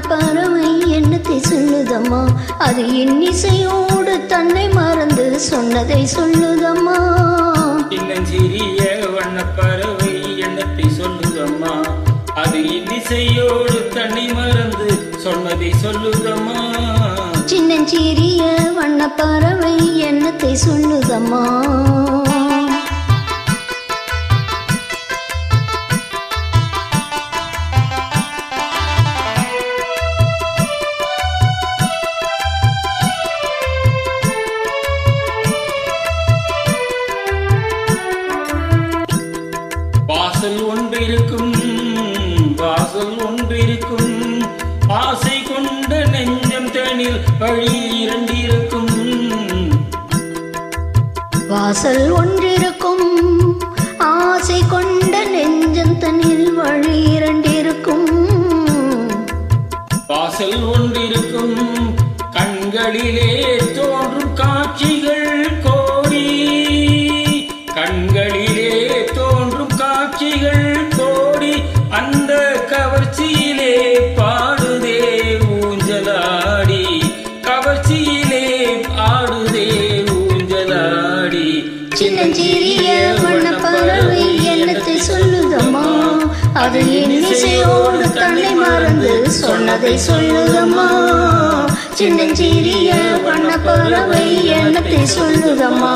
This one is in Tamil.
பறவை என்னத்தை சொல்லுதம்மா, அது இன்னிசையோடு தன்னை மறந்து சொன்னதை சொல்லுதம்மா. சின்னஞ்சிறிய வண்ண பறவை என்னத்தை சொல்லுதம்மா, அது இன்னிசையோடு தன்னை மறந்து சொன்னதை சொல்லுதம்மா. சின்னஞ்சிறிய வண்ண பறவை என்னத்தை சொல்லுதம்மா. வாசல் ஒன்றிருக்கும், வாசல் ஒன்றிருக்கும், ஆசை கொண்ட நெஞ்சம் தனில் வழி இரண்டிருக்கும். வாசல் ஒன்றிருக்கும், ஆசை கொண்ட நெஞ்சம் தனில் வழி இரண்டிருக்கும். வாசல் ஒன்றிருக்கும், கண்களிலே தோன்றும் காட்சிகள் கோடி, கண்களிலே தோன்றும் காட்சிகள் கோடி, அந்த கவர்ச்சியிலே பாடுதே ஊஞ்சலாடி, கவர்ச்சியிலே ஆடுதே ஊஞ்சலாடி. சின்னஞ்சிறிய வண்ண பறவை என்னத்தை சொல்லுதம்மா, அது இன்னிசையோடு தன்னை மறந்து சொன்னதை சொல்லுதம்மா. சின்னஞ்சிறிய வண்ண பறவை என்னத்தை சொல்லுதம்மா.